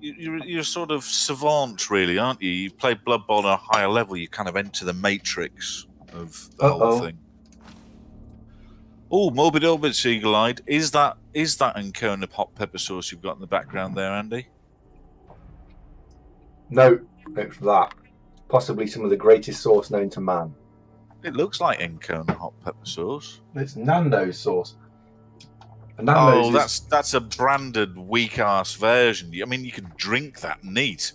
you're sort of savant, really, aren't you? You play Blood Bowl on a higher level. You kind of enter the matrix of the whole thing. Oh, Morbid Orbits, eagle-eyed. Is that Ancona hot pepper sauce you've got in the background there, Andy? No, it's that. Possibly some of the greatest sauce known to man. It looks like Ancona hot pepper sauce. It's Nando's sauce. And Nando's that's a branded weak-ass version. I mean, you can drink that neat.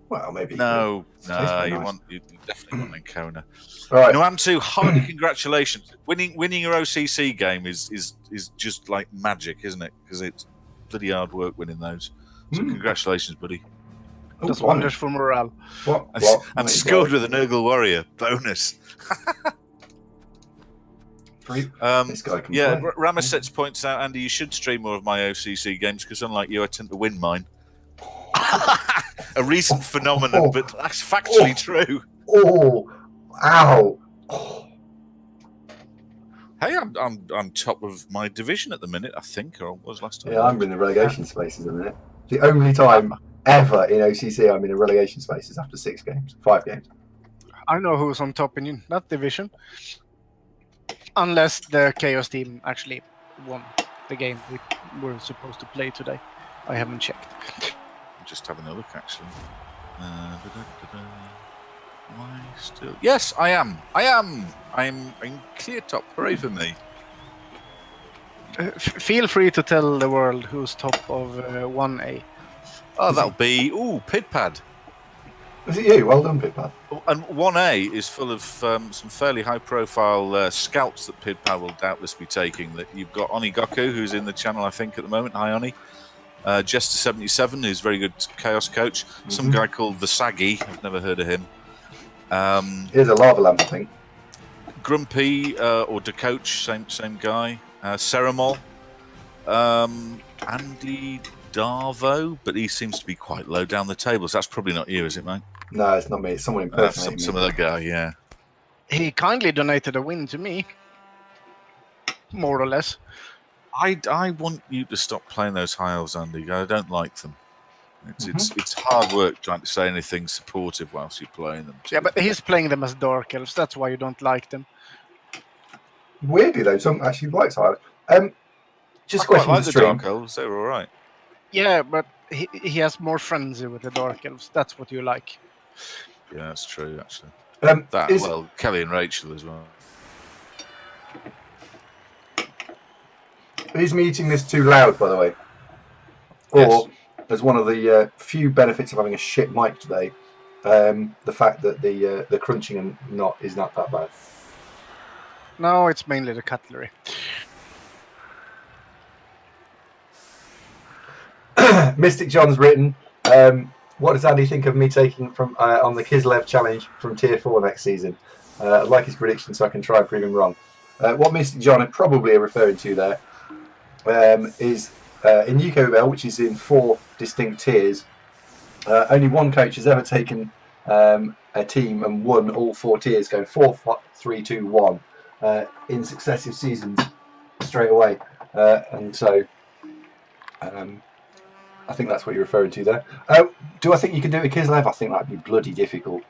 Well, maybe. No, you nice. you definitely want Ancona. All right. Nuantu, highly congratulations. Winning your OCC game is just like magic, isn't it? Because it's bloody hard work winning those. So congratulations, buddy. Does wonders for morale. What? And scored with an Urgle Warrior bonus. This guy can play. Ramasets points out, Andy, you should stream more of my OCC games because unlike you, I tend to win mine. A recent phenomenon, but that's factually true. Oh, ow! Oh. Hey, I'm top of my division at the minute, I think, or was last time. Yeah, I'm in the relegation spaces at the minute. The only time ever in OCC I'm in a relegation spaces after 5 games. I know who's on top in that division. Unless the Chaos team actually won the game we were supposed to play today. I haven't checked. I'm just having a look, actually. Am I still? Yes, I am. I'm in clear top. Hooray for me. Feel free to tell the world who's top of 1A. Oh, that'll be... Ooh, Pidpad. Was it you? Well done, Pidpad. And 1A is full of some fairly high-profile scouts that Pidpad will doubtless be taking. That you've got Oni Goku, who's in the channel, I think, at the moment. Hi, Oni. Jester77, who's a very good Chaos coach. Some guy called the Saggy. I've never heard of him. Here's a lava lamp, I think. Grumpy or the coach, same guy. Ceramol. Andy Darvo, but he seems to be quite low down the tables. That's probably not you, is it, mate? No, it's not me. It's someone impersonating some other guy, yeah. He kindly donated a win to me, more or less. I want you to stop playing those high elves, Andy. I don't like them. It's hard work trying to say anything supportive whilst you're playing them. Yeah, but he's playing them as Dark Elves. That's why you don't like them. Weirdly, though, some actually likes high elves. Just I quite question like the the stream. Dark Elves. They were all right. Yeah, but he has more frenzy with the Dark Elves. That's what you like. Yeah, that's true, actually. Is- Kelly and Rachel as well. Is me eating this too loud, by the way? Or, Yes. as one of the few benefits of having a shit mic today, the fact that the crunching and is not that bad. No, it's mainly the cutlery. Mystic John's written, what does Andy think of me taking from on the Kislev challenge from Tier 4 next season? I'd like his prediction so I can try and prove him wrong. What Mystic John is probably referring to there is in UKBL, which is in 4 distinct tiers, only one coach has ever taken a team and won all 4 tiers, going 4, 3, 2, 1 in successive seasons straight away. And so I think that's what you're referring to there. Do I think you can do it with Kislev? I think that'd be bloody difficult.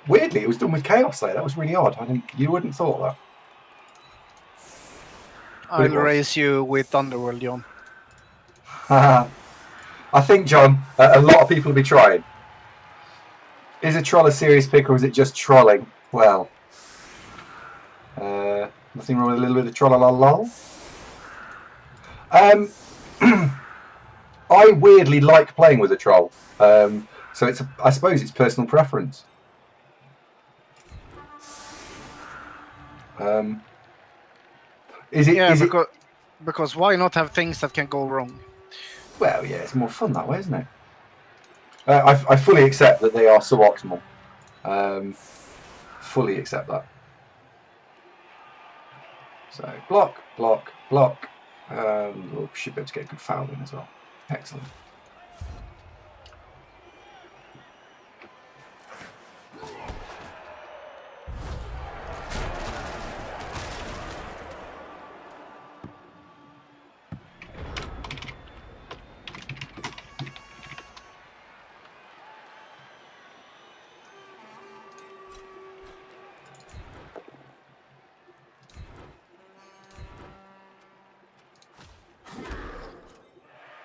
Weirdly, it was done with Chaos there. That was really odd. You wouldn't have thought that. I'll raise you with Underworld, John. I think, John, a lot of people will be trying. Is a troll a serious pick or is it just trolling? Well, nothing wrong with a little bit of troll-a-lol. I weirdly like playing with a troll, so I suppose it's personal preference. Because why not have things that can go wrong? Well, yeah, it's more fun that way, isn't it? I fully accept that they are suboptimal. Fully accept that. So block, block, block. We should be able to get a good foul in as well. Excellent.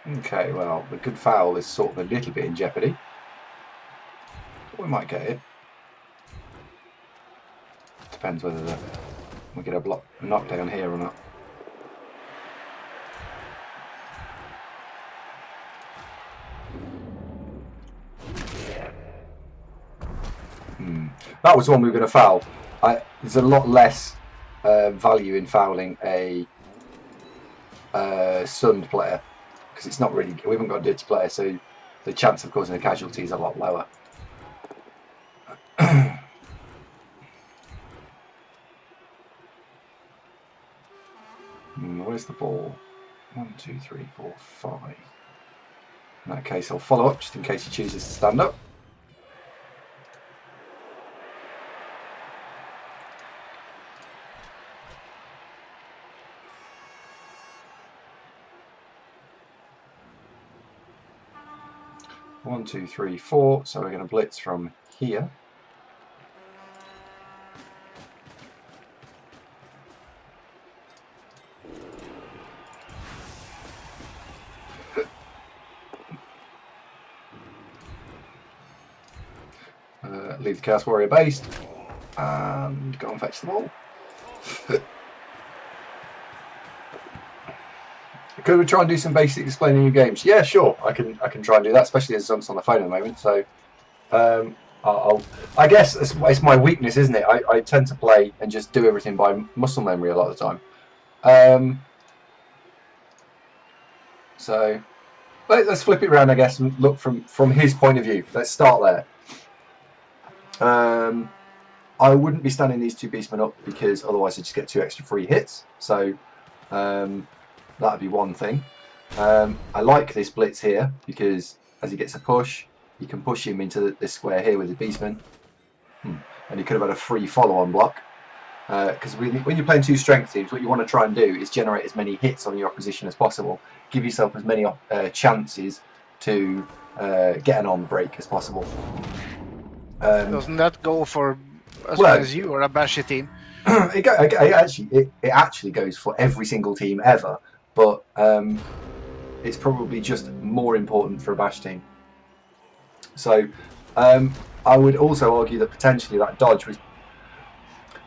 Okay, well, the good foul is sort of a little bit in jeopardy. We might get it. Depends whether we get a knockdown here or not. That was one we were going to foul. There's a lot less value in fouling a sunned player because it's not really. We haven't got a dirty player, so the chance of causing a casualty is a lot lower. Where's the ball? 1, 2, 3, 4, 5. In that case, I'll follow up just in case he chooses to stand up. One, 2, 3, 4. So we're going to blitz from here. Leave the Chaos Warrior based and go and fetch the ball. Could we try and do some basic explaining new games? Yeah, sure. I can try and do that, especially as I'm on the phone at the moment. So I guess it's my weakness, isn't it? I tend to play and just do everything by muscle memory a lot of the time. So let's flip it around, I guess, and look from his point of view. Let's start there. I wouldn't be standing these two beastmen up because otherwise I just get 2 extra free hits. So that'd be one thing. I like this blitz here because as he gets a push, you can push him into this square here with the beastmen. And he could have had a free follow-on block. Because when you're playing 2 strength teams, what you want to try and do is generate as many hits on your opposition as possible. Give yourself as many chances to get an on break as possible. Doesn't that go for as long as you or a bashy team? It actually goes for every single team ever, but it's probably just more important for a bash team. So I would also argue that potentially that dodge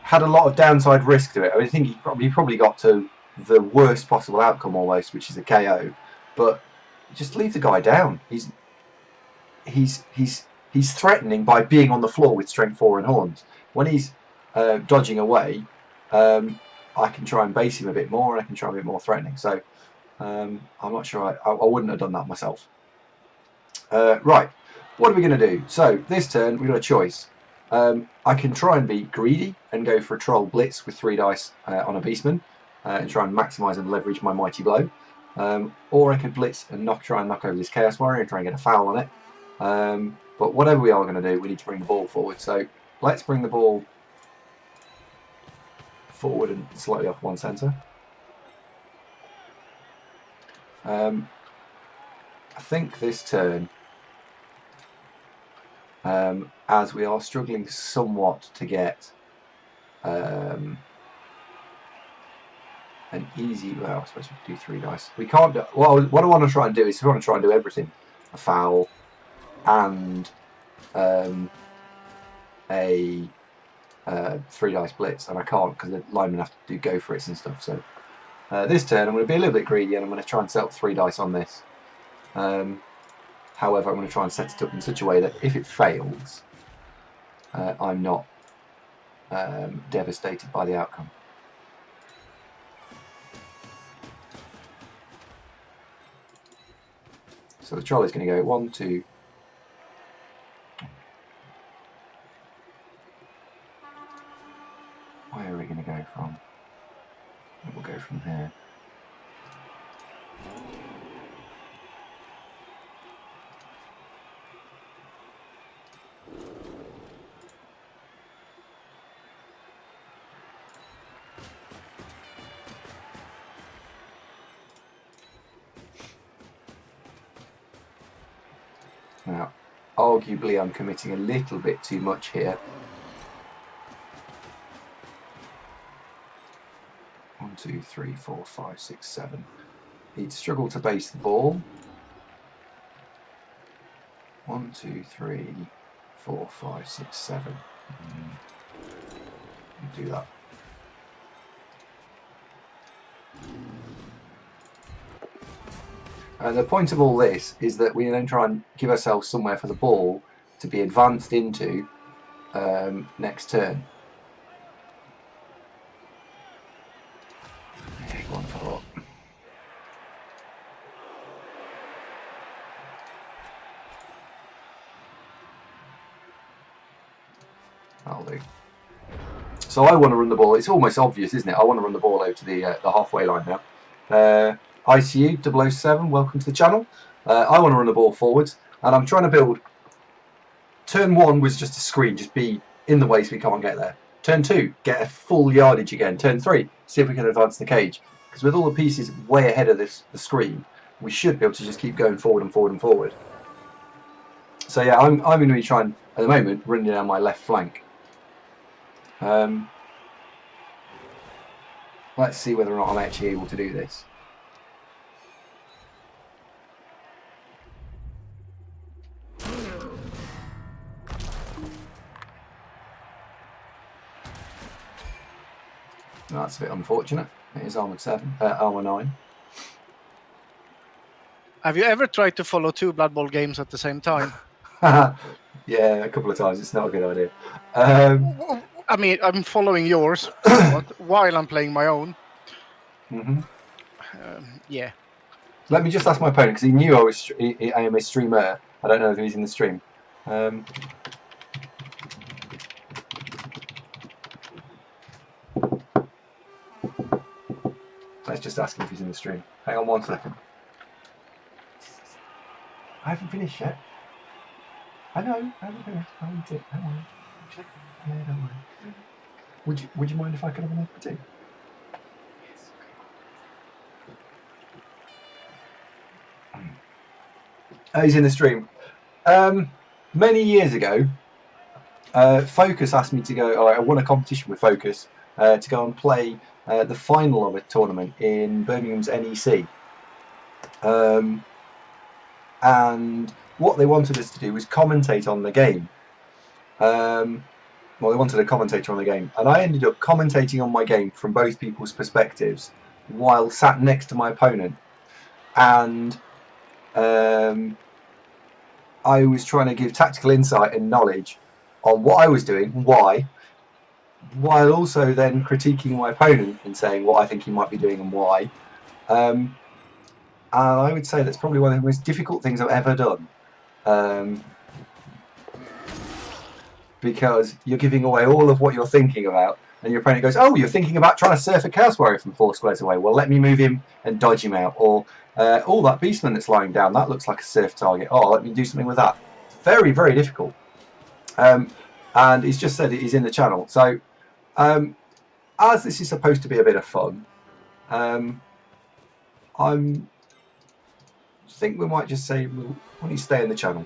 had a lot of downside risk to it. I think he probably got to the worst possible outcome almost, which is a KO. But just leave the guy down. He's threatening by being on the floor with strength 4 and horns. When he's dodging away, I can try and base him a bit more, and I can try and be more threatening. So I'm not sure. I wouldn't have done that myself. Right, what are we going to do? So this turn we've got a choice. I can try and be greedy and go for a troll blitz with 3 dice on a beastman and try and maximise and leverage my mighty blow. Or I could blitz and try and knock over this Chaos Warrior and try and get a foul on it. But whatever we are going to do, we need to bring the ball forward. So let's bring the ball forward and slightly off one centre. I think this turn, as we are struggling somewhat to get an easy, well, I suppose we could do 3 dice. We can't do, well, what I want to try and do is I want to try and do everything. A foul and a 3 dice blitz, and I can't because the linemen have to do go for it and stuff. So this turn I'm going to be a little bit greedy and I'm going to try and set up 3 dice on this. However, I'm going to try and set it up in such a way that if it fails, I'm not devastated by the outcome. So the troll is going to go 1, 2. Where are we going to go from? We'll go from here. Now, arguably I'm committing a little bit too much here. 1, 2, 3, 4, 5, 6, 7. He'd struggle to base the ball. 1, 2, 3, 4, 5, 6, 7. Do that. And the point of all this is that we then try and give ourselves somewhere for the ball to be advanced into next turn. Yeah, go on, follow up. That'll do. So I want to run the ball. It's almost obvious, isn't it? I want to run the ball over to the halfway line now. ICU 007, welcome to the channel. I want to run the ball forwards, and I'm trying to build. Turn 1 was just a screen, just be in the way so we can't get there. Turn 2, get a full yardage again. Turn 3, see if we can advance the cage. Because with all the pieces way ahead of the screen, we should be able to just keep going forward and forward and forward. So yeah, I'm going to be trying, at the moment, running down my left flank. Let's see whether or not I'm actually able to do this. That's a bit unfortunate. It is armor 9. Have you ever tried to follow 2 Blood Bowl games at the same time? Yeah, a couple of times. It's not a good idea. I mean, I'm following yours somewhat while I'm playing my own. Yeah. Let me just ask my opponent, because he knew I am a streamer. I don't know if he's in the stream. Let's just ask him if he's in the stream. Hang on 1 second. I haven't finished yet. I know, I haven't finished. I haven't finished. Don't worry. Yeah, don't worry. Would you mind if I could have another tea? Yes. He's in the stream. Many years ago, Focus asked me to go. I won a competition with Focus to go and play the final of a tournament in Birmingham's NEC. And what they wanted us to do was commentate on the game. Well, they wanted a commentator on the game, and I ended up commentating on my game from both people's perspectives while sat next to my opponent. And I was trying to give tactical insight and knowledge on what I was doing, why, while also then critiquing my opponent and saying what I think he might be doing and why. And I would say that's probably one of the most difficult things I've ever done. Because you're giving away all of what you're thinking about, and your opponent goes, "Oh, you're thinking about trying to surf a Chaos Warrior from 4 squares away. Well, let me move him and dodge him out." Or, "Oh, that Beastman that's lying down, that looks like a surf target. Oh, let me do something with that." Very, very difficult. And he's just said he's in the channel. So, as this is supposed to be a bit of fun, I think we might just say, "Well, why don't you stay in the channel?"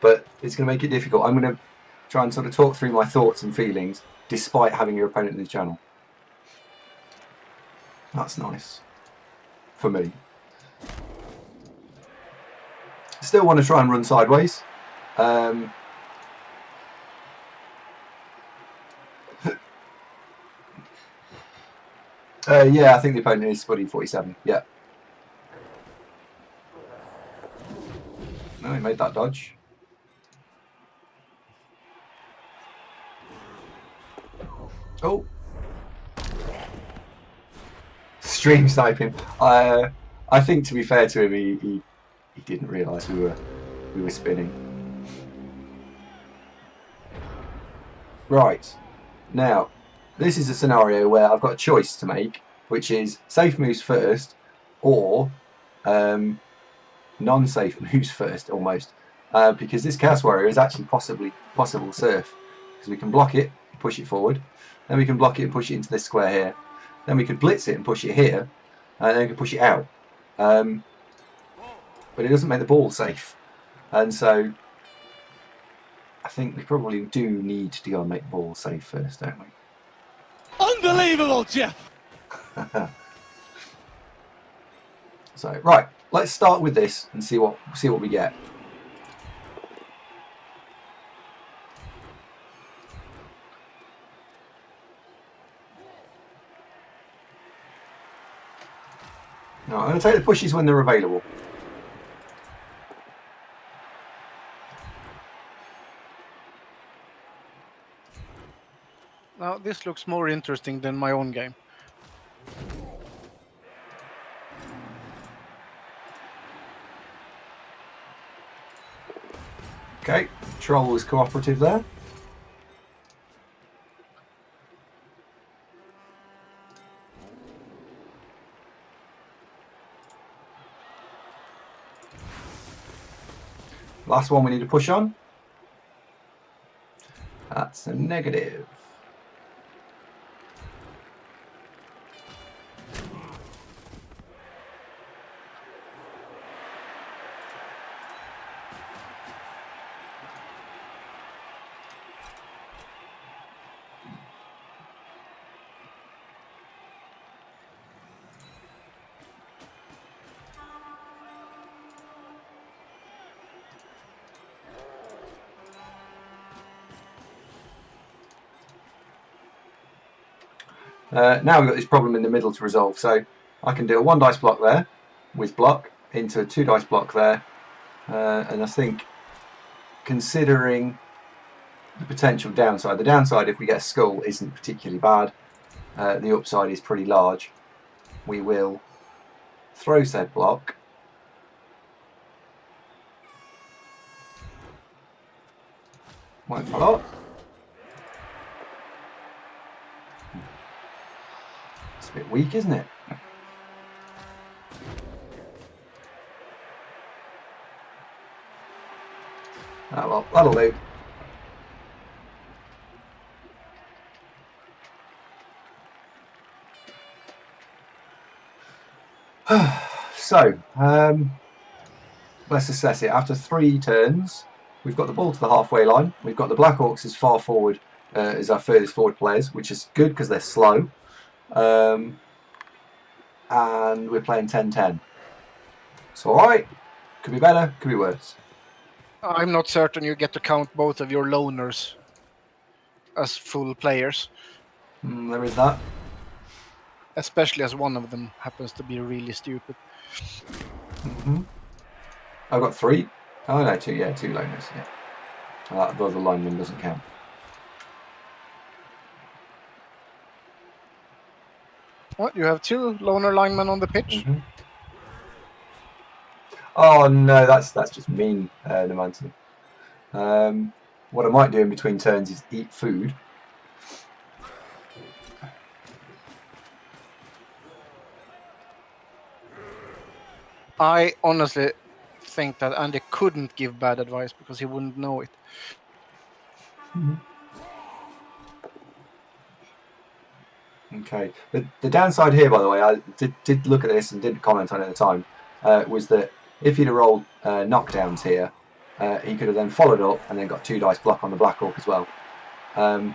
But it's going to make it difficult. I'm going to try and sort of talk through my thoughts and feelings despite having your opponent in the channel. That's nice for me. Still want to try and run sideways. Yeah, I think the opponent is Spuddy 47. Yeah. No, he made that dodge. Oh. Stream sniping. I think, to be fair to him, he didn't realise we were spinning. Right. Now, this is a scenario where I've got a choice to make, which is safe moves first, or non-safe moves first, almost, because this Chaos Warrior is actually possible surf, because we can block it, push it forward, then we can block it and push it into this square here, then we could blitz it and push it here, and then we can push it out, but it doesn't make the ball safe, and so I think we probably do need to go and make the ball safe first, don't we? Unbelievable, Jeff! So, right, let's start with this and see what we get. No, I'm going to take the pushes when they're available. Now this looks more interesting than my own game. Okay, Troll was cooperative there. Last one we need to push on. That's a negative. Now we've got this problem in the middle to resolve. So I can do a 1 dice block there with block into a 2 dice block there. And I think, considering the potential downside, the downside if we get a skull isn't particularly bad. The upside is pretty large. We will throw said block. Won't follow. It's a bit weak, isn't it? Ah, well, that'll do. So, let's assess it. After 3 turns, we've got the ball to the halfway line. We've got the Black Orcs as far forward as our furthest forward players, which is good because they're slow. And we're playing 10-10. It's alright. Could be better, could be worse. I'm not certain you get to count both of your loners as full players. There is that. Especially as one of them happens to be really stupid. I've got 3. Oh no, 2. Yeah, 2 loners. Yeah, the other lineman doesn't count. What? You have 2 loner linemen on the pitch? Oh no, that's just mean, Namanti. What I might do in between turns is eat food. I honestly think that Andy couldn't give bad advice because he wouldn't know it. Okay. The downside here, by the way, I did look at this and didn't comment on it at the time, was that if he'd have rolled knockdowns here, he could have then followed up and then got 2 dice block on the Black Orc as well. I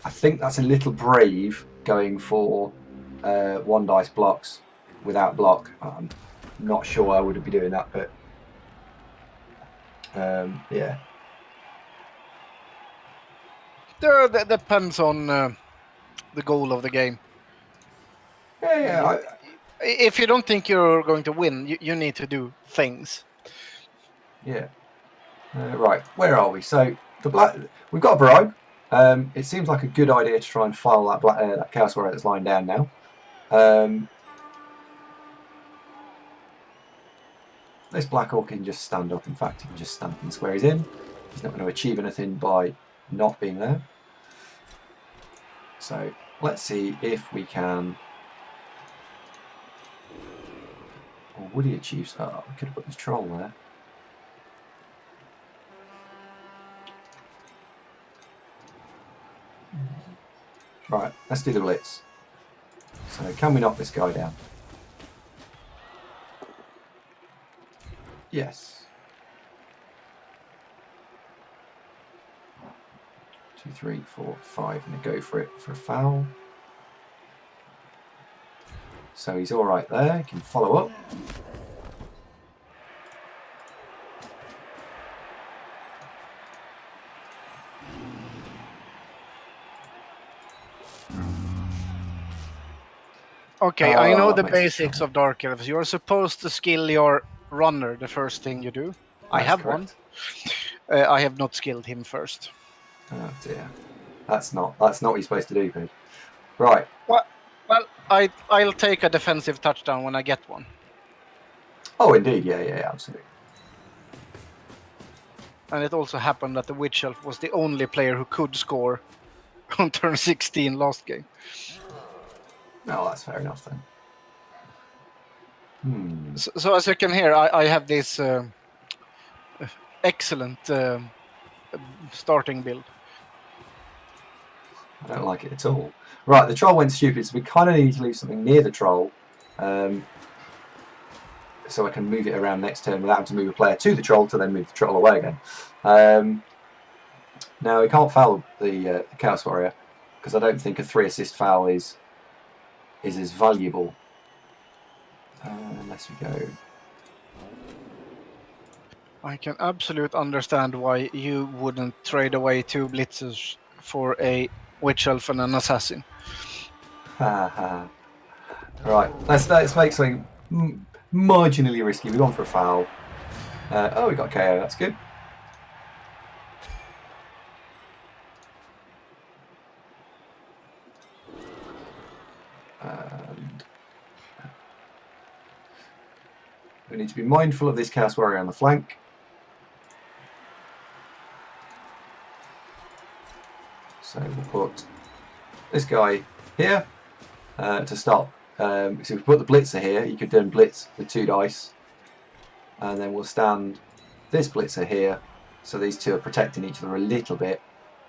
think that's a little brave going for 1 dice blocks without block. I'm not sure I would be doing that, but yeah. That depends on the goal of the game. Yeah. If you don't think you're going to win, you need to do things. Yeah. Right, where are we? So we've got a bribe. It seems like a good idea to try and file that Chaos Warrior that's lying down now. This Black Orc can just stand up. In fact, he can just stand and square he's in. He's not going to achieve anything by not being there. So let's see if we can. Or would he achieve? Oh, we could have put this troll there. Right, let's do the blitz. So can we knock this guy down? Yes. 2, 3, 4, 5, and go for it for a foul. So he's all right there. He can follow up. Okay, I know Oh, the makes it basics of Dark Elves. You're supposed to skill your runner the first thing you do. I That's have correct. one. I have not skilled him first. Oh dear. That's not what you're supposed to do, Pete. Right. Well, I'll take a defensive touchdown when I get one. Oh, indeed. Yeah, absolutely. And it also happened that the Witch Elf was the only player who could score on turn 16 last game. No, that's fair enough then. So as you can hear, I have this excellent starting build. I don't like it at all. Right, the troll went stupid, so we kind of need to leave something near the troll, so I can move it around next turn without having to move a player to the troll to then move the troll away again. Now we can't foul the Chaos Warrior because I don't think a 3-assist foul is as valuable. Unless we go. I can absolutely understand why you wouldn't trade away 2 blitzers for a Witch Elf and an Assassin. Right, let's make something marginally risky. We've gone for a foul. Oh, we got KO. That's good. And we need to be mindful of this Chaos Warrior on the flank. So we'll put this guy here to stop. So if we put the blitzer here, you could then blitz with 2 dice. And then we'll stand this blitzer here. So these two are protecting each other a little bit.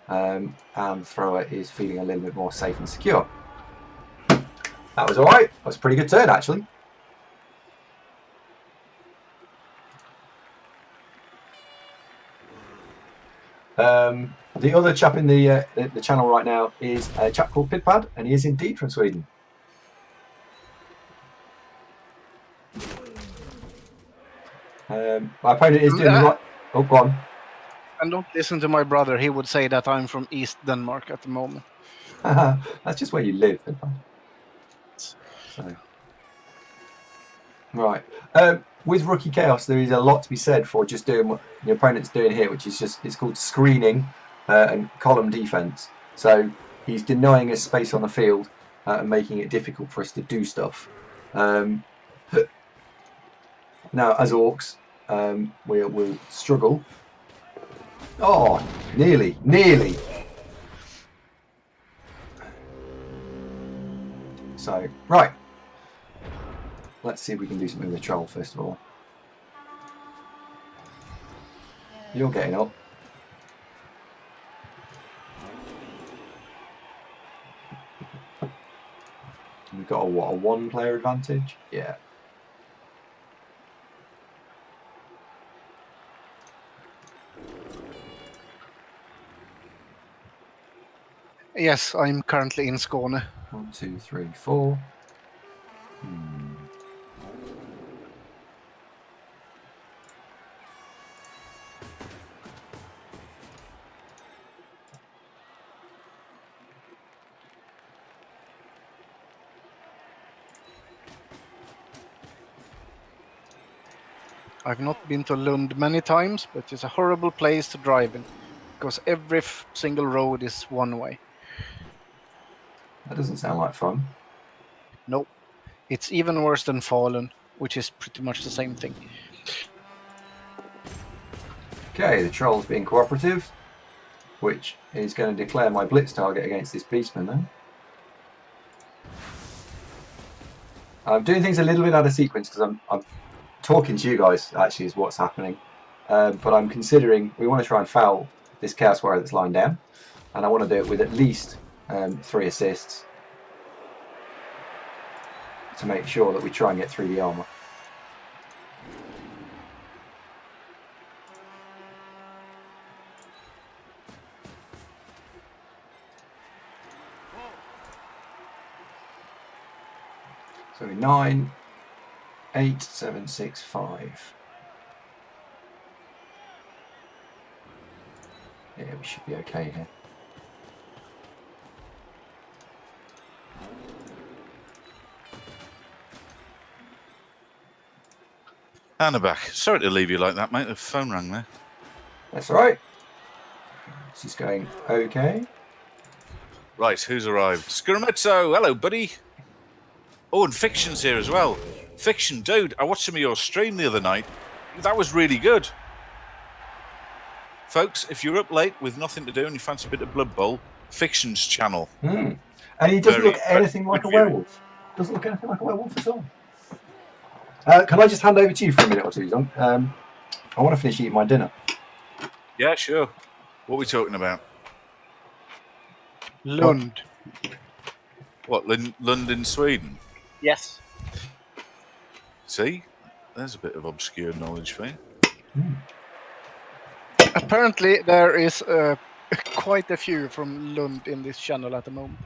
And the thrower is feeling a little bit more safe and secure. That was alright. That was a pretty good turn, actually. The other chap in the channel right now is a chap called Pidpad, and he is indeed from Sweden. My opponent is doing the right... Oh, go on. And don't listen to my brother. He would say that I'm from East Denmark at the moment. That's just where you live, Pidpad. So. Right. With Rookie Chaos, there is a lot to be said for just doing what your opponent's doing here, which is it's called screening and column defense. So he's denying us space on the field and making it difficult for us to do stuff. Now, as Orcs, we'll struggle. Oh, nearly. So, right. Let's see if we can do something with the troll first of all. You're getting up. We've got a 1-player advantage? Yeah. Yes, I'm currently in Skåne. 1, 2, 3, 4. I've not been to Lund many times, but it's a horrible place to drive in because every single road is one way. That doesn't sound like fun. Nope. It's even worse than Fallen, which is pretty much the same thing. Okay, the troll's being cooperative, which is going to declare my blitz target against this beastman then. I'm doing things a little bit out of sequence because I'm talking to you guys, actually, is what's happening. But I'm considering we want to try and foul this Chaos Warrior that's lying down, and I want to do it with at least 3 assists to make sure that we try and get through the armor. So 9, 8, 7, 6, 5. Yeah, we should be okay here. Anna back. Sorry to leave you like that, mate. The phone rang there. That's all right. This is going okay. Right, who's arrived? Scarametto, hello, buddy. Oh, and Fiction's here as well. Fiction, dude, I watched some of your stream the other night. That was really good. Folks, if you're up late with nothing to do and you fancy a bit of Blood Bowl, Fiction's channel. And he doesn't Very look anything like a good viewing. werewolf. Doesn't look anything like a werewolf at all. Can I just hand over to you for a minute or two, John? I want to finish eating my dinner. Yeah, sure. What are we talking about? Lund. What, Lund in Sweden? Yes. See? There's a bit of obscure knowledge for you. Apparently, there is quite a few from Lund in this channel at the moment.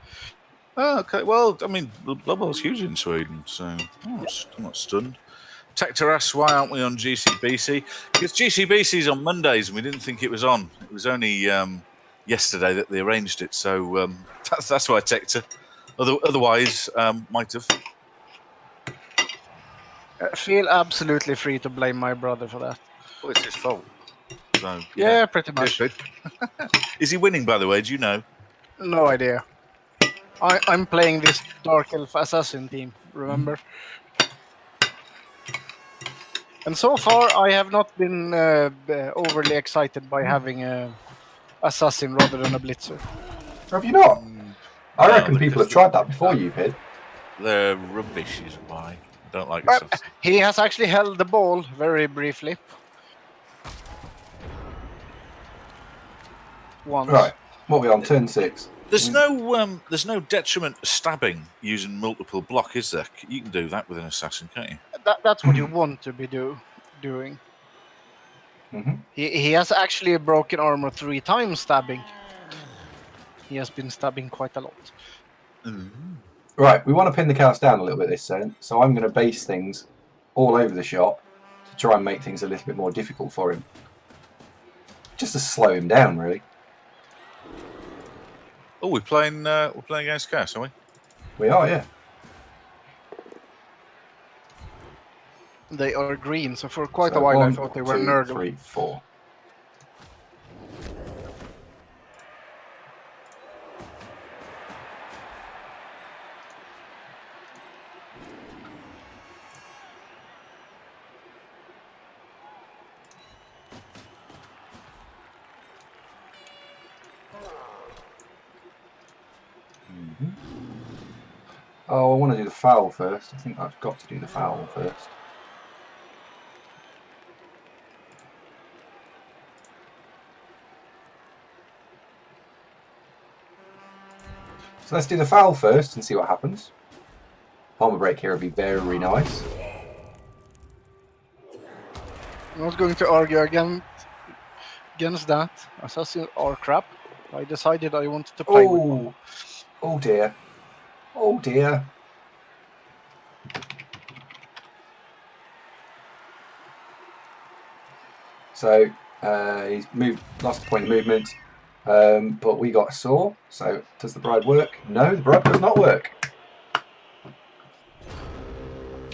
Oh, okay. Well, I mean, Blood Bowl's huge in Sweden, so I'm not stunned. Tector asks, why aren't we on GCBC? Because GCBC's on Mondays, and we didn't think it was on. It was only yesterday that they arranged it, so that's why Tector. Otherwise, might have. Feel absolutely free to blame my brother for that. Well, it's his fault. So Yeah, pretty much. Is he winning, by the way? Do you know? No idea. I'm playing this Dark Elf Assassin team, remember? And so far, I have not been overly excited by having a Assassin rather than a Blitzer. Have you not? I reckon No, people have tried that before you, Pid. They're rubbish, is why. I don't like this. He has actually held the ball very briefly. Once. Right. What are we on? Turn 6. There's no detriment to stabbing using multiple block, is there? You can do that with an assassin, can't you? That's what you want to be doing. Mm-hmm. He has actually broken armor 3 times stabbing. He has been stabbing quite a lot. Right, we want to pin the cows down a little bit this turn, so I'm going to base things all over the shop to try and make things a little bit more difficult for him. Just to slow him down, really. Oh, we're playing against Chaos, are we? We are, yeah. They are green, so for quite So a while I 1, thought they were 2, Nurgle. 3, 4. Oh, I want to do the foul first. I think I've got to do the foul first. So let's do the foul first and see what happens. Palmer break here would be very nice. I'm not going to argue against that. Assassins are crap. I decided I wanted to play with one. Oh dear. Oh dear. So he's moved, lost a point of movement, but we got a saw. So does the bride work? No, the bride does not work.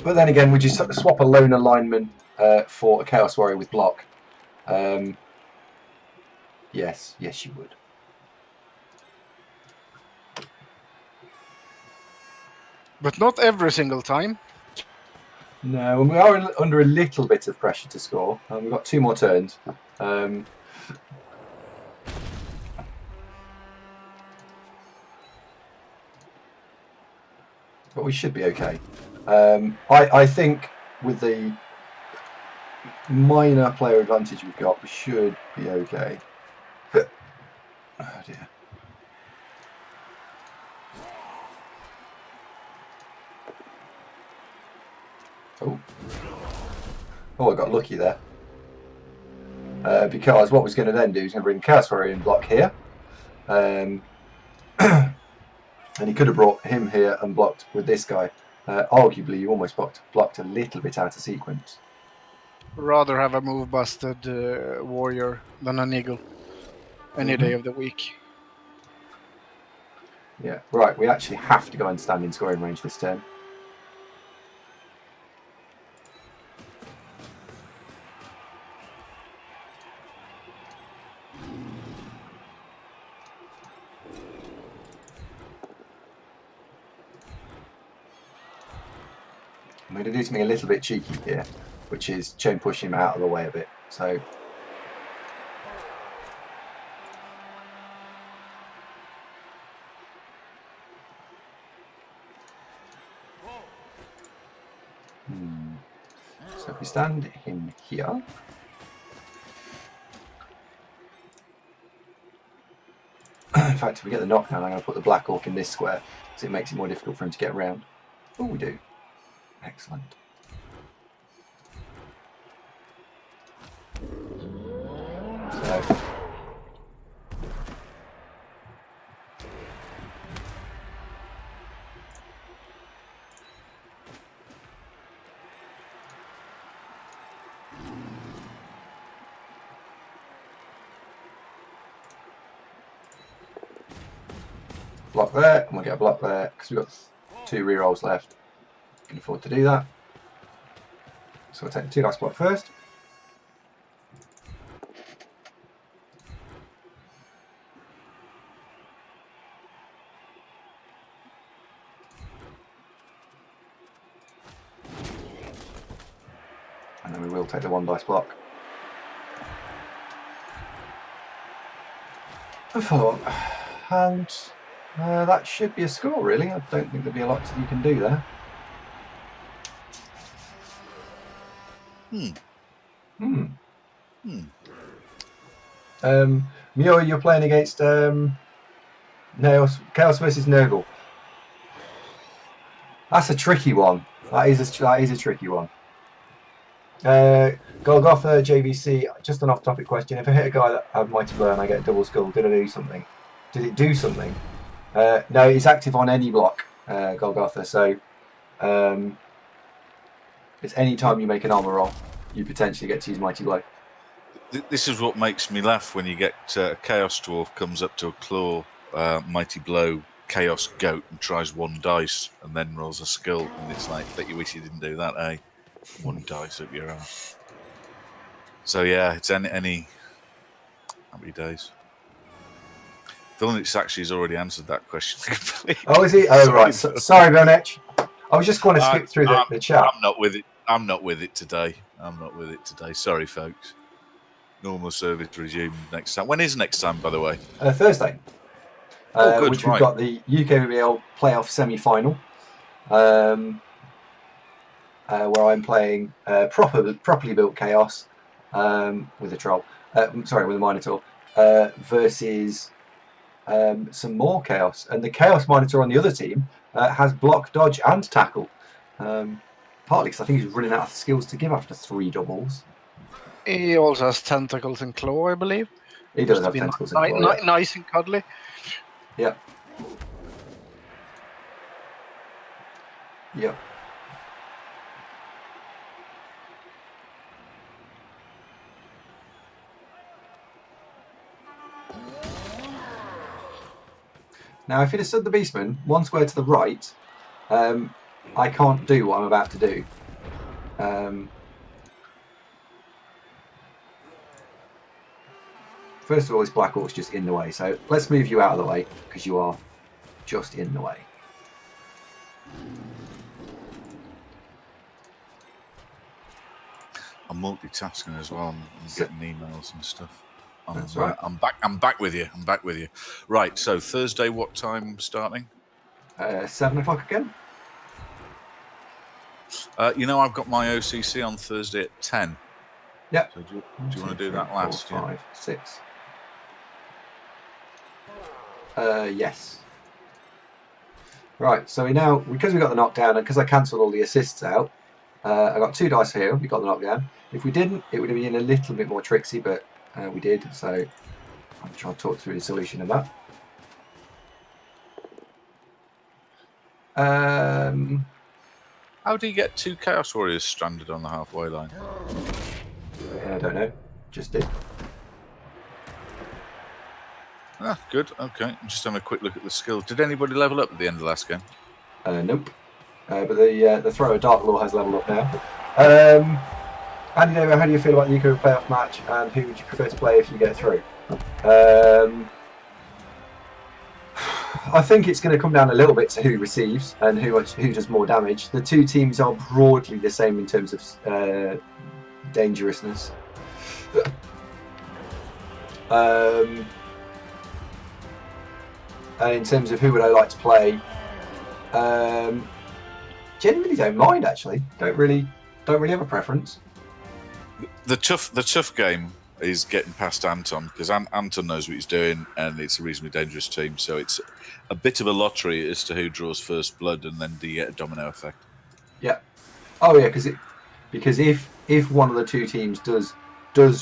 But then again, would you swap a lone alignment for a Chaos Warrior with block? Yes, you would. But not every single time. No, and we are under a little bit of pressure to score. We've got 2 more turns. But we should be okay. I think with the minor player advantage we've got, we should be okay. Oh dear. Oh, I got lucky there. Because what I was going to then do is going to bring Chaos Warrior in block here. And he could have brought him here and blocked with this guy. Arguably, you almost blocked a little bit out of sequence. Rather have a move busted warrior than an eagle any day of the week. Yeah, right, we actually have to go and stand in scoring range this turn. I'm going to do something a little bit cheeky here, which is chain push him out of the way a bit. So so if we stand him here, in fact, if we get the knockdown, I'm going to put the Black Orc in this square, because it makes it more difficult for him to get around. Oh, we do. Excellent. So block there, and we'll get a block there, because we've got 2 rerolls left. We can afford to do that. So we'll take the 2 dice block first. And then we will take the 1 dice block. And follow up. And that should be a score, really. I don't think there'll be a lot that you can do there. Muir, you're playing against Chaos versus Nurgle. That's a tricky one. That is a tricky one. Golgotha, JVC, just an off-topic question. If I hit a guy that had Mighty Blow and I get a double skull, did I do something? Did it do something? No, it's active on any block, Golgotha, so it's any time you make an armor roll, you potentially get to use Mighty Blow. This is what makes me laugh when you get Chaos Dwarf comes up to a claw, Mighty Blow, Chaos Goat and tries 1 dice and then rolls a skill, and it's like, bet you wish you didn't do that, eh? 1 dice up your ass. So yeah, it's any happy days. Vilnich actually has already answered that question completely. Oh, is he? Oh, right. Sorry, Vilnich. I was just going to skip through the chat. I'm not with it. I'm not with it today. Sorry, folks. Normal service resumed next time. When is next time, by the way? Thursday. Good, which we've got the UKBL playoff semi-final, where I'm playing properly built Chaos with a troll. Sorry, with a Minotaur versus some more Chaos, and the Chaos Minotaur on the other team has block, dodge, and tackle. Partly because I think he's running out of skills to give after 3 doubles. He also has tentacles and claw, I believe. He does have tentacles and claw. Nice and cuddly. Yep. Yep. Now, if it had stood the Beastman 1 square to the right, I can't do what I'm about to do. First of all, this Black Orc's just in the way, so let's move you out of the way, because you are just in the way. I'm multitasking as well. I'm getting emails and stuff. That's right. I'm back with you. Right. So Thursday, what time starting? 7 o'clock again. I've got my OCC on Thursday at 10. Yep. So do you want to do that last? 4, 5, 6. Yes. Right. So because we got the knockdown and because I cancelled all the assists out, I got 2 dice here. We got the knockdown. If we didn't, it would have been a little bit more tricksy, but we did. So I'm trying to talk through the solution of that. How do you get 2 Chaos Warriors stranded on the halfway line? I don't know. Just did. Ah, good. Okay. I'm just having a quick look at the skills. Did anybody level up at the end of the last game? Nope. But the thrower Dark Law has leveled up now. Andy, how do you feel about the UK playoff match, and who would you prefer to play if you get through? I think it's going to come down a little bit to who receives and who does more damage. The two teams are broadly the same in terms of dangerousness. And in terms of who would I like to play, genuinely don't mind actually. Don't really have a preference. The tough game is getting past Anton, because Anton knows what he's doing, and it's a reasonably dangerous team. So it's a bit of a lottery as to who draws first blood, and then do you get a domino effect? Yeah. Oh yeah, because if one of the two teams does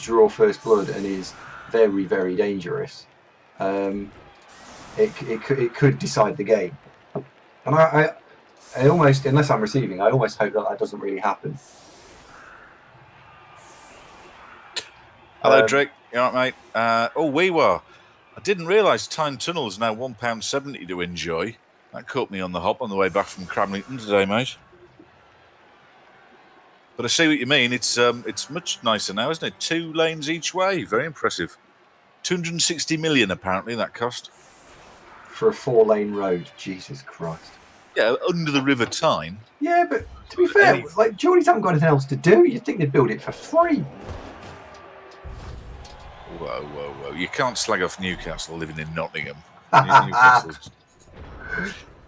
draw first blood and is very, very dangerous, it could decide the game. And I almost, unless I'm receiving, I almost hope that doesn't really happen. Hello, Drake. You all right, mate? Waaaargh. I didn't realise Tyne Tunnel is now £1.70 to enjoy. That caught me on the hop on the way back from Cramlington today, mate. But I see what you mean. It's much nicer now, isn't it? 2 lanes each way. Very impressive. 260 million, apparently, that cost. For a 4-lane road. Jesus Christ. Yeah, under the River Tyne. Yeah, but to be fair, like, Geordies haven't got anything else to do. You'd think they'd build it for free. Whoa. You can't slag off Newcastle living in Nottingham.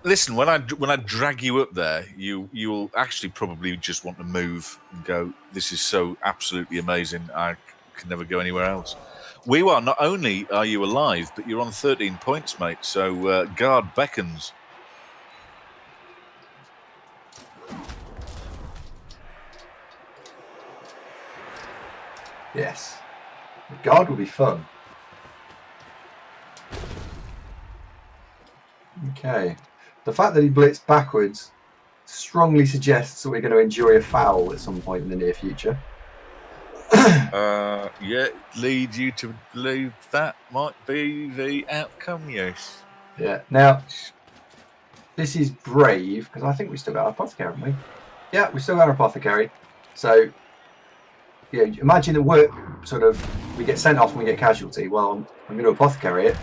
Listen, when I drag you up there, you'll actually probably just want to move and go, this is so absolutely amazing, I can never go anywhere else. Waaaargh, not only are you alive, but you're on 13 points, mate, so guard beckons. Yes. The guard will be fun. Okay. The fact that he blitzed backwards strongly suggests that we're going to enjoy a foul at some point in the near future. Yeah, lead you to believe that might be the outcome, yes. Yeah. Now, this is brave, because I think we still got our apothecary, haven't we? Yeah, we still got our apothecary. So, yeah, imagine that we get sent off and we get casualty. Well, I'm going to apothecary it.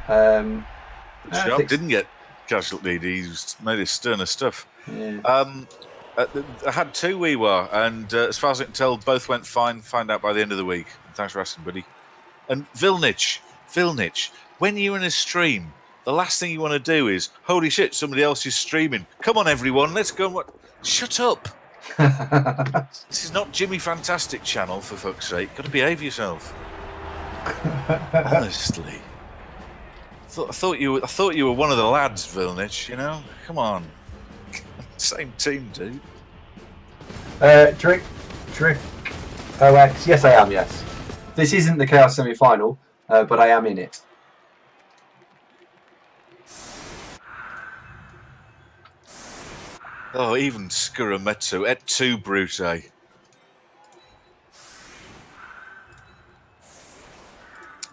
Sharp didn't get casualty. He's made his sterner stuff. Yeah. I had 2 Waaaargh, and as far as I can tell, both went fine. Find out by the end of the week. Thanks for asking, buddy. And Vilnich, when you're in a stream, the last thing you want to do is, holy shit, somebody else is streaming. Come on, everyone, let's go and watch. Shut up. This is not Jimmy Fantastic channel, for fuck's sake. Got to behave yourself. Honestly. I thought you were one of the lads, Vilnich, you know? Come on. Same team, dude. Trick. OX. Yes, I am, yes. This isn't the Chaos semi-final, but I am in it. Oh, even Skurametsu. Et tu, Brute.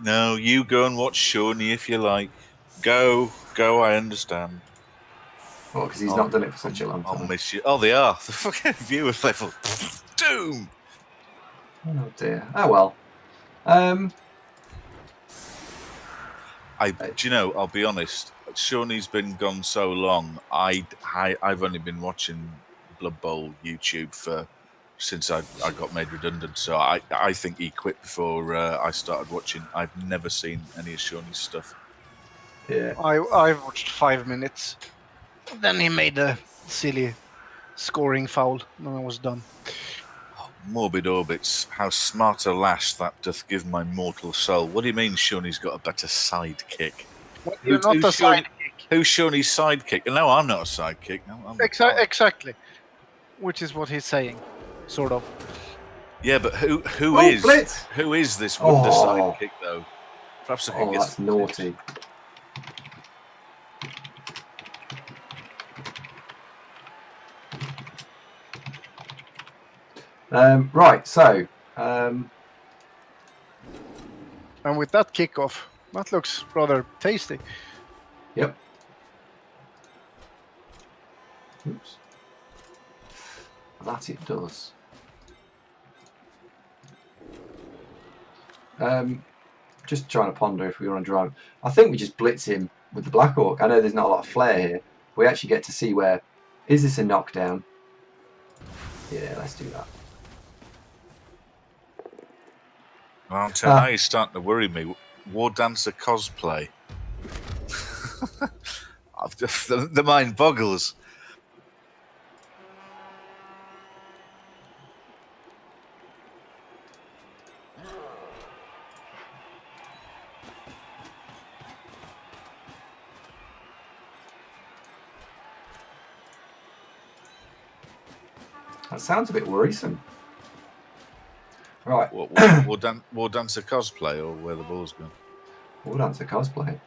No, you go and watch Shawnee if you like. Go, I understand. Well, because he's not done it for such a long time. I'll miss you. Oh, they are. The fucking viewer level. Doom! Oh, dear. Oh, well. Do you know, I'll be honest, Shawnee's been gone so long, I've only been watching Blood Bowl YouTube since I got made redundant, so I think he quit before I started watching. I've never seen any of Shawnee's stuff. Yeah. I watched 5 minutes. Then he made a silly scoring foul, and I was done. Morbid orbits, how smart a lash that doth give my mortal soul. What do you mean Shawnee's got a better sidekick? You're not a sidekick. Who's Shawnee's sidekick? No, I'm not a sidekick. Exactly. Which is what he's saying, sort of. Yeah, but who is Blitz. Who is this wonder sidekick though? Perhaps I could guess. That's naughty. Right, so And with that kickoff, that looks rather tasty. yep. Oops. That it does. Just trying to ponder if we want to drive. I think we just blitz him with the Black Orc. I know there's not a lot of flair here. We actually get to see where... Is this a knockdown? Yeah, let's do that. Well, I'm telling you, now you're starting to worry me. War Dancer cosplay. The mind boggles. That sounds a bit worrisome. Right. War Dancer cosplay, or where the ball's gone? War Dancer cosplay.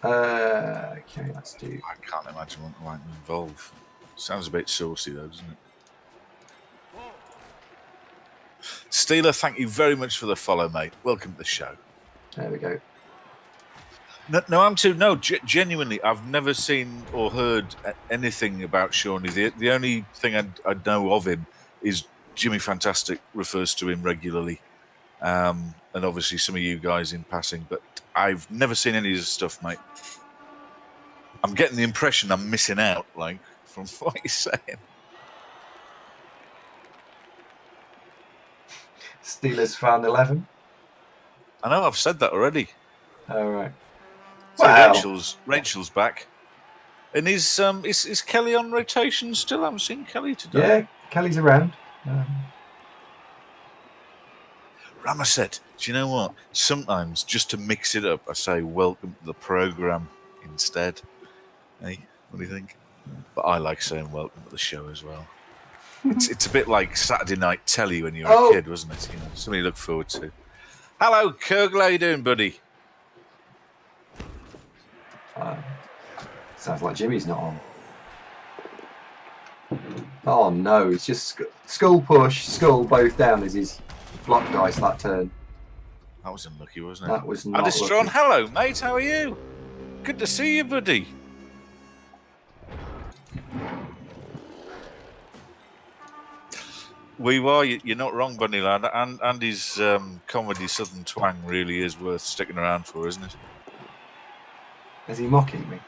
Okay, let's do... I can't imagine what might involve. Sounds a bit saucy, though, doesn't it? Steeler, thank you very much for the follow, mate. Welcome to the show. There we go. No, genuinely, I've never seen or heard anything about Shawnee. The only thing I know of him is Jimmy Fantastic refers to him regularly, and obviously some of you guys in passing, but I've never seen any of his stuff, mate. I'm getting the impression I'm missing out, like, from what you're saying. Steelers fan 11. I know, I've said that already. All right. So Wow. Rachel's back. And is Kelly on rotation still? I haven't seen Kelly today. Yeah, Kelly's around. Rama said, do you know what? Sometimes, just to mix it up, I say welcome to the programme instead. Hey, what do you think? But I like saying welcome to the show as well. It's a bit like Saturday night telly when you were a kid, wasn't it? You know, something to look forward to. Hello, Kurgle, how you doing, buddy? Sounds like Jimmy's not on. Oh no, it's just skull push, skull both down as his block dice that turn. That was unlucky, wasn't it? That was not Adistron, lucky. hello, mate, how are you? Good to see you, buddy. You're not wrong, Bunny Lad. And his comedy Southern twang really is worth sticking around for, isn't it? Is he mocking me?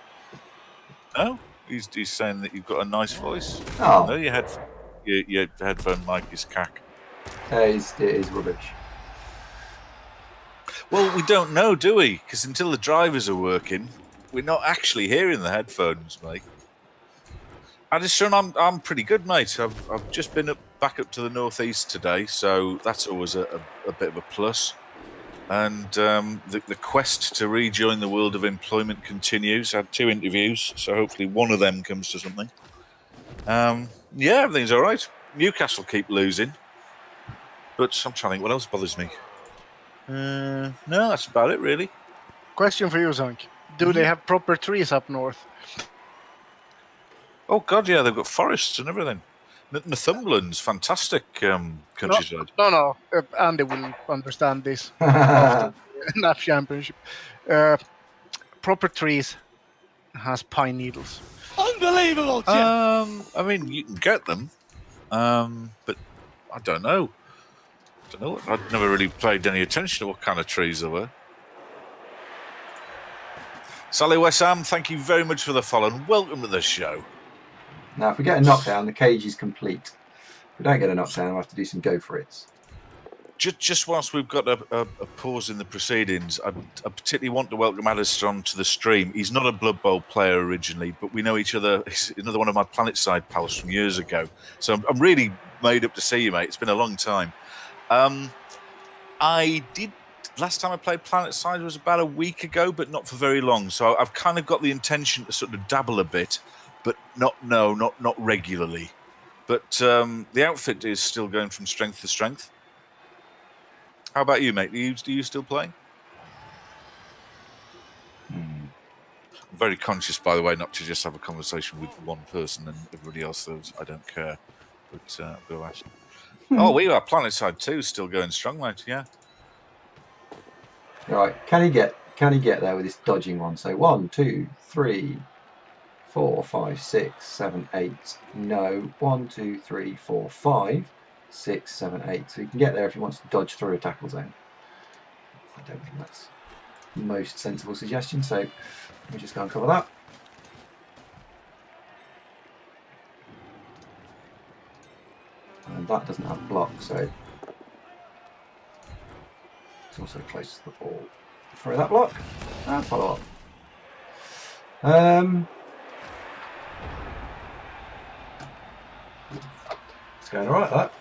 No, he's saying that you've got a nice voice. Oh. No, your headphone mic is cack. It is rubbish. Well, we don't know, do we? Because until the drivers are working, we're not actually hearing the headphones, mate. Addison, I'm pretty good, mate. I've just been back up to the northeast today, so that's always a bit of a plus. And the quest to rejoin the world of employment continues. I had 2 interviews, so hopefully one of them comes to something. Yeah, everything's all right. Newcastle keep losing, but I'm trying to think what else bothers me. No, that's about it, really. Question for you, Zonk. Do they have proper trees up north? Oh, God, yeah, they've got forests and everything. Northumberland's fantastic countryside. No. Andy will understand this after the NAF championship. Proper trees has pine needles. Unbelievable, Jeff. I mean, you can get them, but I don't know. I'd never really paid any attention to what kind of trees there were. Sally Wessam, thank you very much for the follow and welcome to the show. Now, if we get a knockdown, the cage is complete. If we don't get a knockdown, we'll have to do some go for it. Just whilst we've got a pause in the proceedings, I particularly want to welcome Addison to the stream. He's not a Blood Bowl player originally, but we know each other. He's another one of my Planetside pals from years ago. So I'm really made up to see you, mate. It's been a long time. Last time I played Planetside was about a week ago, but not for very long. So I've kind of got the intention to sort of dabble a bit, but not regularly. But the outfit is still going from strength to strength. How about you, mate? Do you still play? I'm very conscious, by the way, not to just have a conversation with one person and everybody else says I don't care. But go ask. Oh, we are Planetside 2 still going strong, mate. Yeah. Right, can he get there with this dodging one? So 1, 2, 3, 4, 5, 6, 7, 8. No, 1, 2, 3, 4, 5, 6, 7, 8. So he can get there if he wants to dodge through a tackle zone. I don't think that's most sensible suggestion. So let me just go and cover that. And that doesn't have a block, so it's also close to the ball. Throw that block and follow up. It's going alright, that.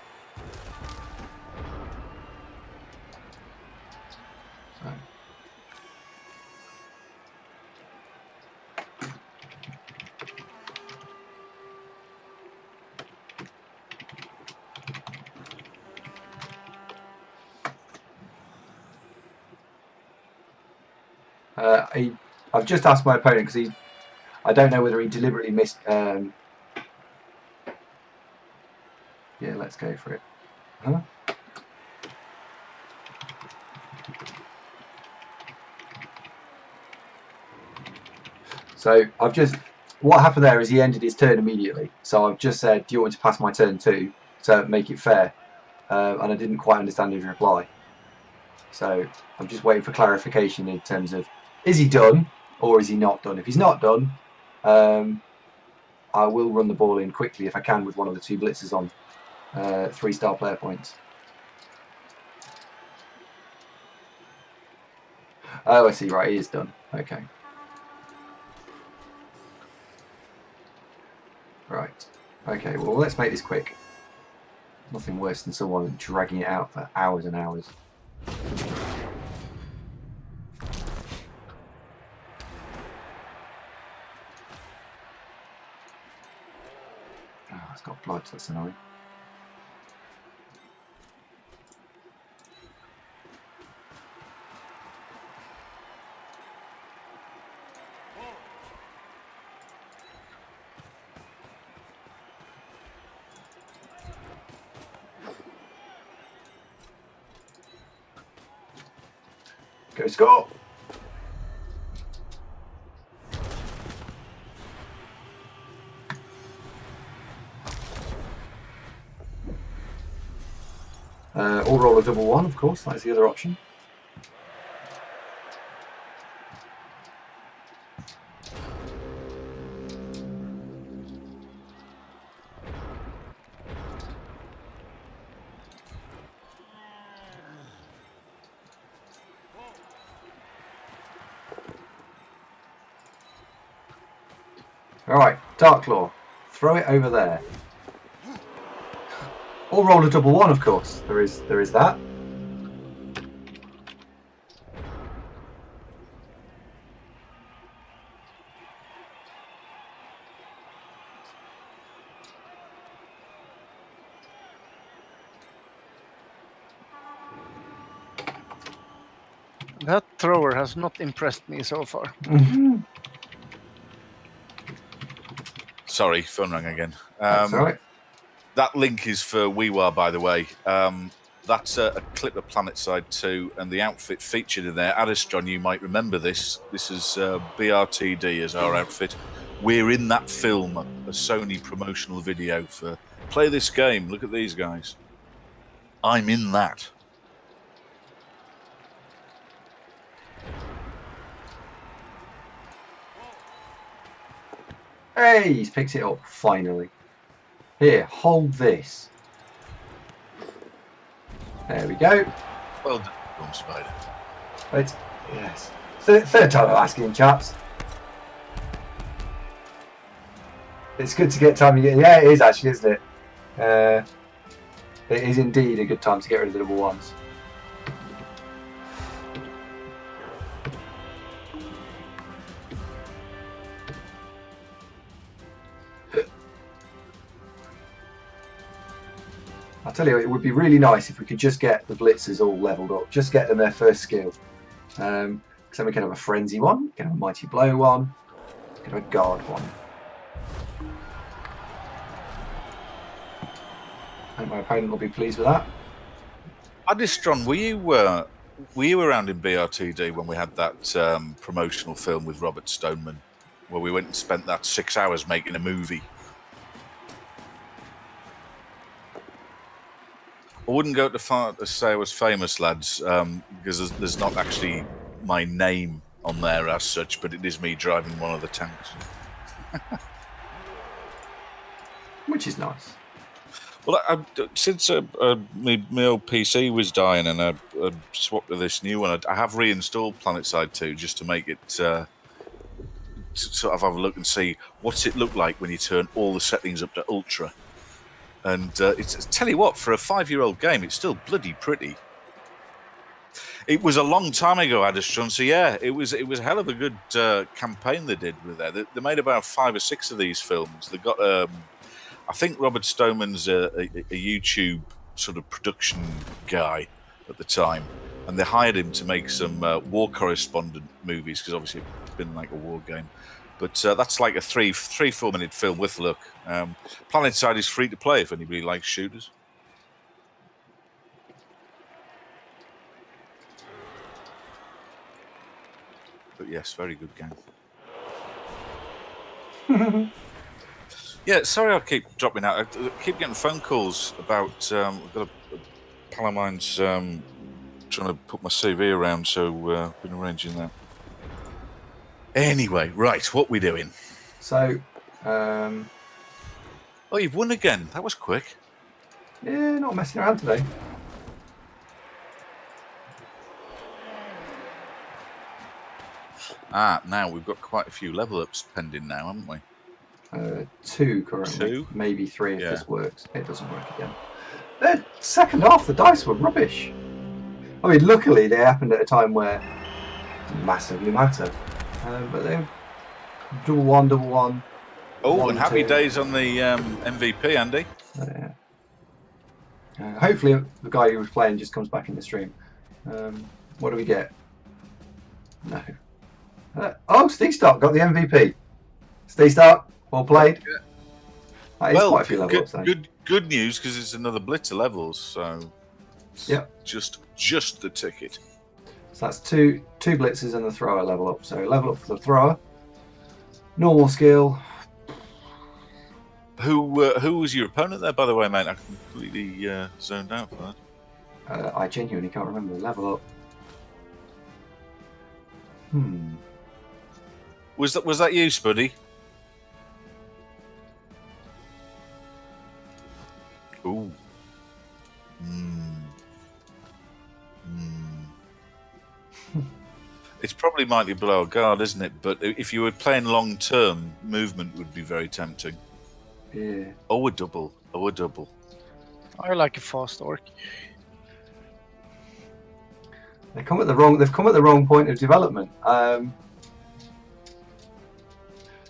So. I've just asked my opponent because I don't know whether he deliberately missed. Yeah, let's go for it. Huh? So what happened there is he ended his turn immediately. So I've just said, do you want me to pass my turn too, to make it fair? And I didn't quite understand his reply. So I'm just waiting for clarification in terms of, is he done or is he not done? If he's not done, I will run the ball in quickly if I can with one of the 2 blitzers on 3-star player points. Oh, I see, right, he is done. Okay. Right. Okay, well, let's make this quick. Nothing worse than someone dragging it out for hours and hours. Oh, it's got blood, so that's annoying. Go score! Or roll a double 1, of course, that's the other option. Alright, Dark Claw. Throw it over there. Or roll a double 1, of course. There is that. That thrower has not impressed me so far. Sorry, phone rang again. That's all right. That link is for Waaaargh, by the way. That's a clip of PlanetSide 2, and the outfit featured in there. Adistron, you might remember this. This is BRTD as our outfit. We're in that film, a Sony promotional video for play this game. Look at these guys. I'm in that. Hey, he's picked it up, finally. Here, hold this. There we go. Well done, Spider. Right. Yes. Third time I'm asking, chaps. It's good to get time to get. Yeah, it is actually, isn't it? It is indeed a good time to get rid of the double 1s. I'll tell you, it would be really nice if we could just get the blitzers all leveled up, just get them their first skill. Because then we can have a frenzy one, we can have a mighty blow one, we can have a guard one. I think my opponent will be pleased with that. Adistron, were you around in BRTD when we had that promotional film with Robert Stoneman, where we went and spent that 6 hours making a movie? I wouldn't go too far to say I was famous, lads, because there's not actually my name on there as such, but it is me driving one of the tanks. Which is nice. Well, since my old PC was dying and I swapped to this new one, I have reinstalled PlanetSide 2 just to make it to sort of have a look and see what's it look like when you turn all the settings up to ultra. And tell you what, for a 5-year-old game, it's still bloody pretty. It was a long time ago, Adastron, so yeah, it was a hell of a good campaign they did with that. They made about 5 or 6 of these films. They got, I think Robert Stoneman's a YouTube sort of production guy at the time, and they hired him to make some war correspondent movies, because obviously it's been like a war game. But that's like a 3-4 minute film with look. PlanetSide is free to play if anybody likes shooters. But yes, very good game. Yeah, sorry I keep dropping out. I keep getting phone calls about I've got a pal of mine's trying to put my CV around, so I've been arranging that. Anyway, right, what we doing? So, Oh, you've won again. That was quick. yeah, not messing around today. Now we've got quite a few level ups pending now, haven't we? 2 currently. 2? Maybe 3 if Yeah. this works. It doesn't work again. The second half, the dice were rubbish. I mean, luckily they happened at a time where it didn't massively matter. But they double one. Oh, 1, and happy 2. days on the MVP, Andy. Hopefully the guy who was playing just comes back in the stream. What do we get? No. Steve Stark got the MVP. Steve Stark, well played. That is quite a few level ups. Good news, because it's another blitz of levels, so Yep. just the ticket. So that's two blitzes and the thrower level up. So level up for the thrower. Normal skill. Who was your opponent there, by the way, mate? I completely zoned out for that. I genuinely can't remember the level up. Was that you, Spuddy? Ooh. It's probably might be below a guard, isn't it? But if you were playing long term, movement would be very tempting. Yeah. Oh, a double. I like a fast orc. They've come at the wrong point of development.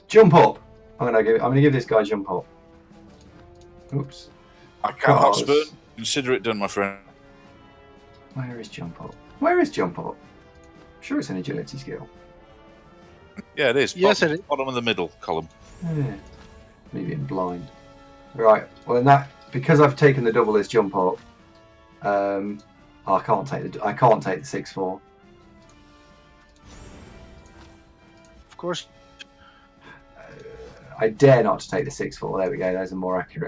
Jump up. I'm gonna give this guy jump up. Oops. I can't Hotspur. Consider it done, my friend. Where is jump up? I'm sure it's an agility skill. Yeah, it is. Yes, it is. Bottom of the middle column. Yeah. Maybe I'm blind. Right. Well, because I've taken the double as jump up. I can't take the 6-4. Of course. I dare not to take the 6-4. There we go. Those are more accurate.